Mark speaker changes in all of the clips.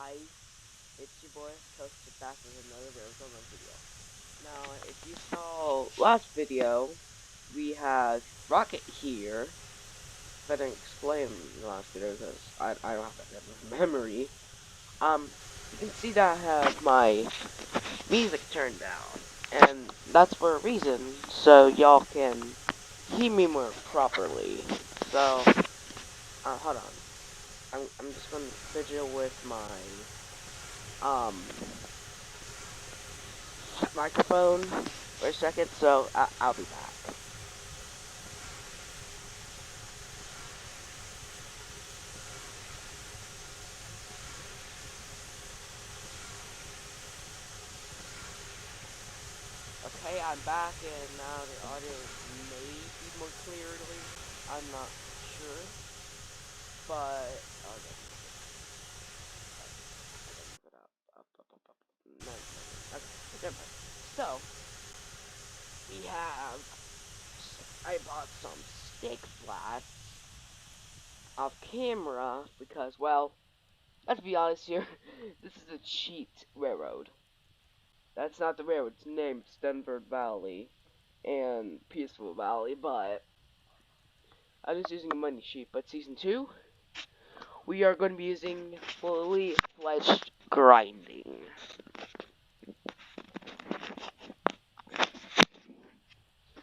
Speaker 1: guys, it's your boy, Toasted back with another Arizona video. Now, if you saw last video, we have Rocket here. If I didn't explain the last video, because I don't have that good of a memory. You can see that I have my music turned down, and that's for a reason, so y'all can hear me more properly. So, hold on. I'm just gonna fidget with my microphone for a second, so I'll be back. Okay, I'm back, and now the audio may be more clearly. I'm not sure, but okay. Move it up. No, okay, never mind. So we have. I bought some stick flats off camera because, well, let's be honest here. This is a cheat railroad. That's not the railroad. It's named Denver Valley and Peaceful Valley, but I'm just using a money sheet. But season 2, we are going to be using fully fledged grinding.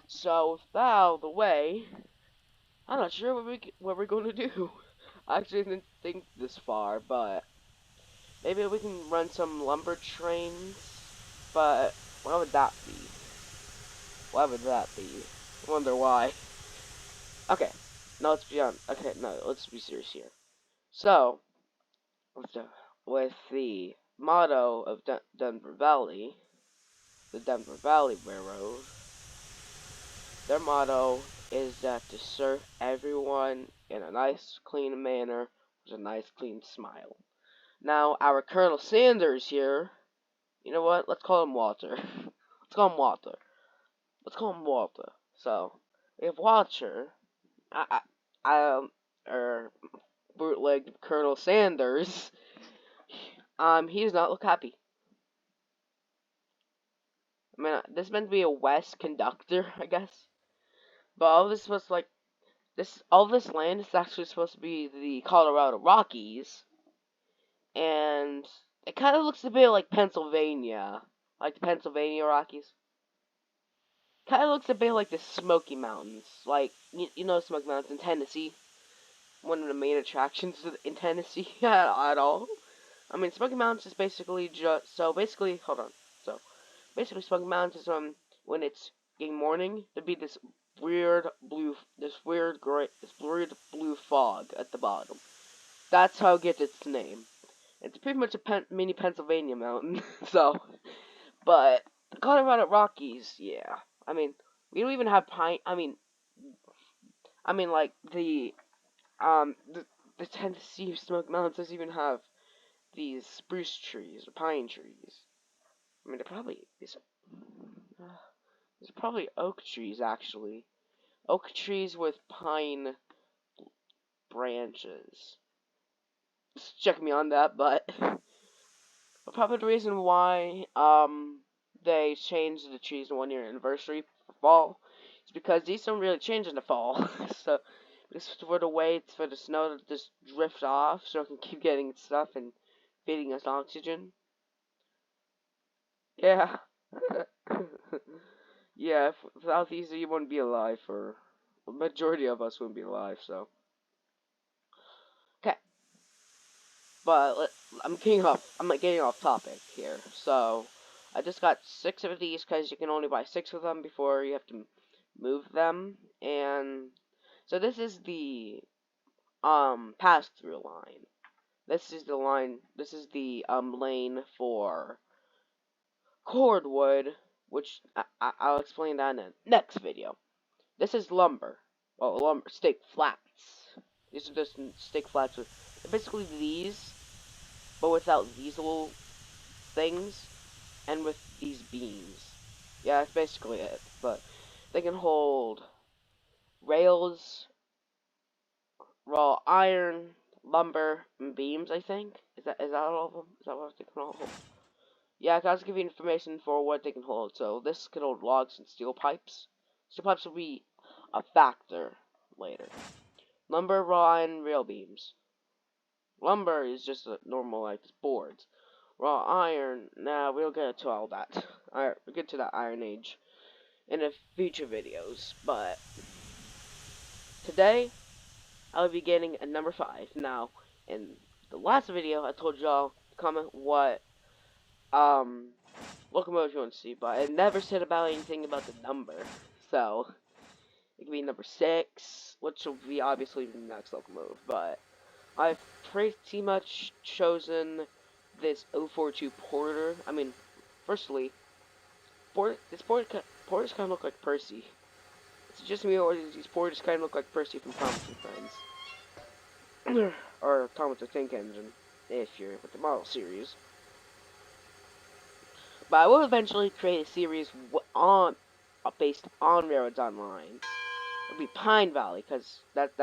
Speaker 1: So with that out of the way, I'm not sure what we're going to do. I actually didn't think this far, but maybe we can run some lumber trains. But what would that be? What would that be? I wonder why. Okay, no, let's be on. Okay, no, let's be serious here. So, with the motto of Denver Valley, the Denver Valley Railroad, their motto is that to serve everyone in a nice, clean manner with a nice, clean smile. Now, our Colonel Sanders here, you know what? Let's call him Walter. Let's call him Walter. Let's call him Walter. So, if Walter, or bootleg Colonel Sanders, he does not look happy. I mean, this is meant to be a West conductor, I guess. But all this was like all this land is actually supposed to be the Colorado Rockies, and it kind of looks a bit like Pennsylvania, like the Pennsylvania Rockies. Kind of looks a bit like the Smoky Mountains, like you know Smoky Mountains in Tennessee, one of the main attractions in Tennessee at all. I mean, Smoky Mountains is basically hold on. So basically, Smoky Mountains is when it's getting morning, there'd be this weird blue fog at the bottom. That's how it gets its name. It's pretty much a mini Pennsylvania mountain. So, but the Colorado Rockies, yeah. I mean, we don't even have pine. Like the Tennessee Smoky Mountains doesn't even have these spruce trees or pine trees. I mean, there's probably oak trees actually. Oak trees with pine branches. Just check me on that, but probably the reason why they changed the trees 1 year anniversary for fall is because these don't really change in the fall. So this for the wait for the snow to just drift off so it can keep getting stuff and feeding us oxygen. Yeah. Yeah, without these you wouldn't be alive, or the majority of us wouldn't be alive, so. Okay. But I'm getting off topic here. So, I just got 6 of these because you can only buy 6 of them before you have to move them. And so this is the pass-through line. This is the line. This is the lane for cordwood, which I'll explain that in the next video. This is lumber. Well, lumber stick flats. These are just stick flats with basically these, but without these little things, and with these beams. Yeah, that's basically it. But they can hold rails, raw iron, lumber and beams, I think. Is that all of them? Is that what they can all hold? Yeah, I can also give you information for what they can hold. So this can hold logs and steel pipes. Steel pipes will be a factor later. Lumber, raw iron, rail beams. Lumber is just a normal like boards. Raw iron, nah, we'll get to all that. Alright, we'll get to that Iron Age in a future videos. But today I'll be getting a number 5. Now, in the last video I told y'all to comment what locomotive you want to see, but I never said about anything about the number. So it could be number 6, which will be obviously the next locomotive, but I've pretty much chosen this 042 Porter. I mean, firstly, Porters kind of look like Percy. It's just me, or these Porters kind of look like Percy from Thomas and Friends. Or Thomas the Tank Engine, if you're with the model series. But I will eventually create a series based on Railroads Online. It'll be Pine Valley, because that's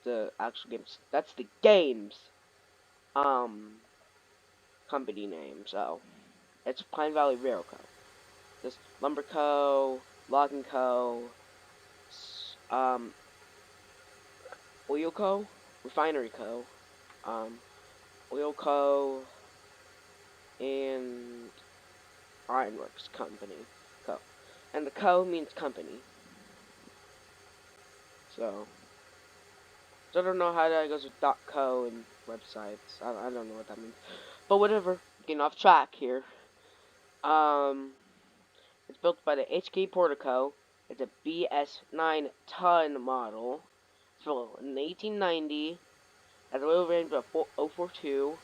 Speaker 1: the actual games. That's the game's company name. So it's Pine Valley Railroad Co. This Lumber Co., Logging Co., Oil Co., Refinery Co., Oil Co., and Ironworks Company Co. And the Co means company. So I don't know how that goes with .co and websites. I don't know what that means. But whatever. Getting off track here. It's built by the HK Portico. It's a BS9 ton model. It's built in 1890. Has a wheel range of 042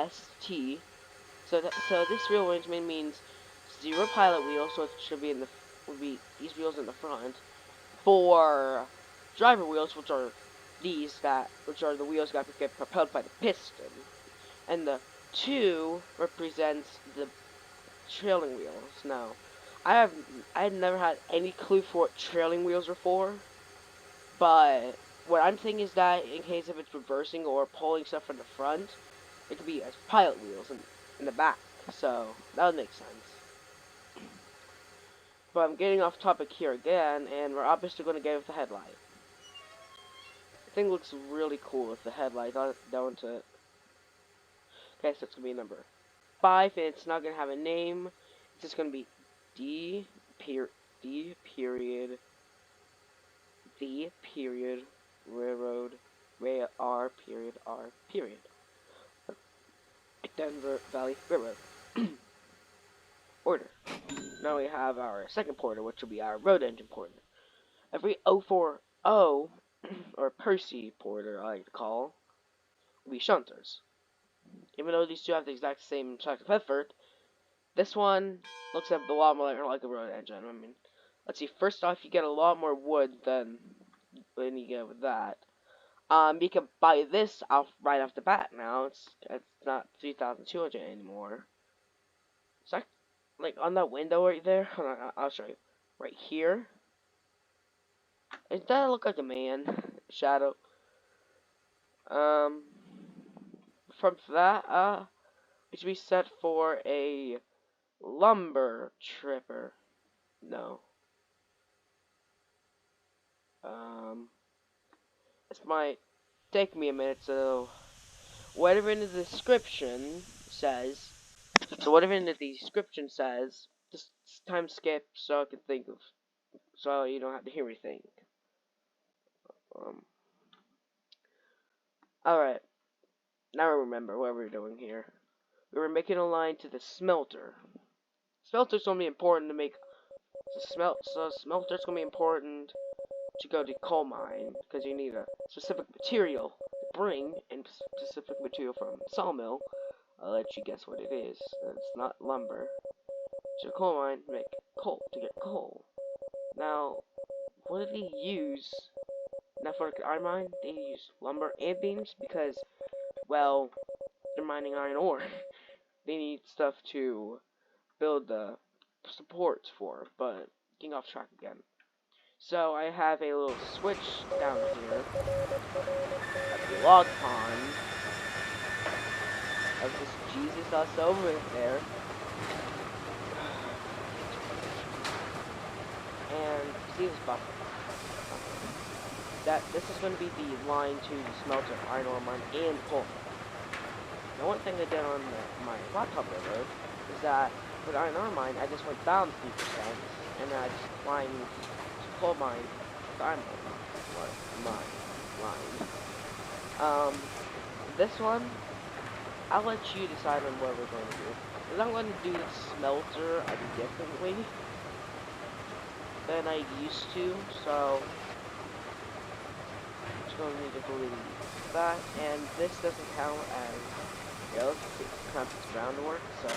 Speaker 1: ST. So this wheel arrangement means 0 pilot wheels, so it should be would be these wheels in the front. 4 driver wheels, which are the wheels that get propelled by the piston, and the 2 represents the trailing wheels. Now, I had never had any clue for what trailing wheels are for, but what I'm thinking is that in case if it's reversing or pulling stuff from the front, it could be as pilot wheels in the back. So that would make sense. But I'm getting off topic here again, and we're obviously going to go with the headlight. The thing looks really cool with the headlight, don't it? Okay, so it's going to be number 5, and it's not going to have a name. It's just going to be D period railroad R period Denver Valley Railroad. Order. Now we have our second porter, which will be our road engine porter. Every 040 or Percy porter, I like to call, will be shunters. Even though these two have the exact same type of effort, this one looks a lot more like a road engine. I mean, let's see. First off, you get a lot more wood than you get with that. You can buy this right off the bat now. It's not 3,200 anymore. It's like on that window right there. Hold on, I'll show you. Right here. Does that look like a man? Shadow. From that, it should be set for a lumber tripper. No. This might take me a minute, so whatever in the description says, just time skip so I can think of, so you don't have to hear me think. Alright, now I remember what we're doing here. We were making a line to the smelter. Smelter's gonna be important to make smelter's gonna be important to go to coal mine, because you need a specific material to bring, and specific material from sawmill. I'll let you guess what it is. It's not lumber. To a coal mine to make coal, to get coal. Now, what do they use? Now for the iron mine, they use lumber and beams because, well, they're mining iron ore. They need stuff to build the supports for, but getting off track again. So I have a little switch down here, a log pond of this Jesus sauce over there, and see this buffer. That this is going to be the line to the smelter, iron ore mine, and coal. Now, one thing I did on my laptop river is that for the iron ore mine, I just went down 3%, and then I just climbed to coal mine, the iron ore mine line. This one, I'll let you decide on what we're going to do. Because I'm going to do the smelter differently than I used to, so I'm just going to need to delete that, and this doesn't count as rails, it counts as groundwork, so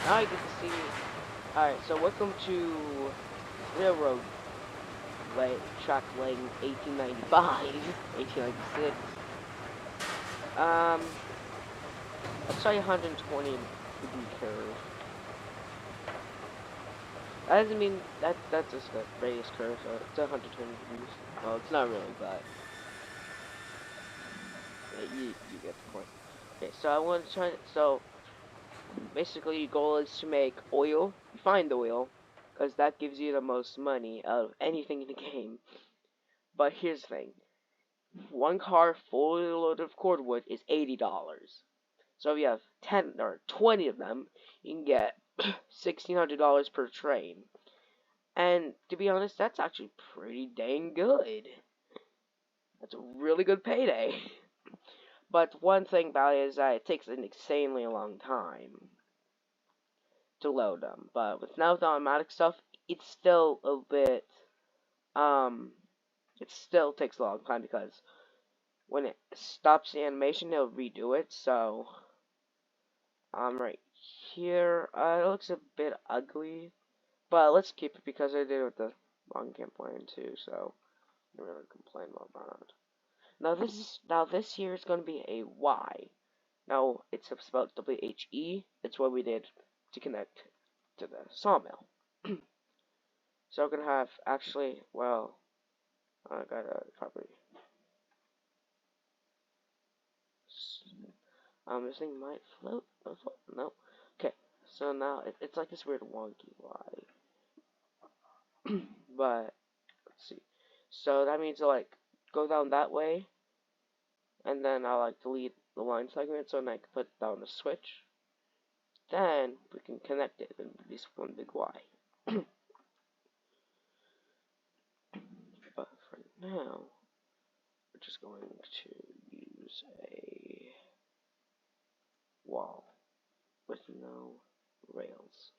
Speaker 1: now you get to see. Alright, so welcome to railroad track laying 1895, 1896. Let's try 120 degree curve. That doesn't mean that's just a radius curve, so it's 120 degrees. Well, it's not really, but yeah, you get the point. Okay, so I want to try. So basically, your goal is to make oil. Find oil, because that gives you the most money out of anything in the game. But here's the thing: one car fully loaded of cordwood is $80. So if you have 10 or 20 of them, you can get $1,600 per train. And to be honest, that's actually pretty dang good. That's a really good payday. But one thing about it is that it takes an insanely long time to load them. But with now the automatic stuff, it's still a bit, it still takes a long time because when it stops the animation, it'll redo it. So, right here, it looks a bit ugly, but let's keep it because I did it with the long camp plan too. So, I don't really complain about that. Now this here is going to be a Y. Now it's spelled WHE. It's what we did to connect to the sawmill. So we're gonna have actually, well, I gotta copy. This thing might float. No. Okay. So now it's like this weird wonky Y. But let's see. So that means to like go down that way, and then I'll like delete the line segment so then I can put down the switch. Then we can connect it and this one big Y. But for now, we're just going to use a wall with no rails.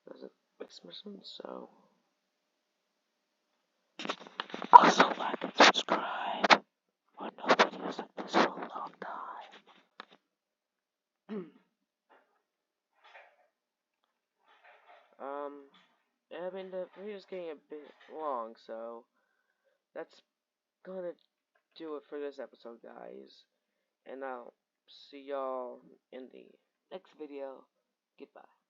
Speaker 1: Does it make more sense? So also like and subscribe for no videos like this for a long time. I mean the video's getting a bit long, so that's gonna do it for this episode, guys. And I'll see y'all in the next video. Goodbye.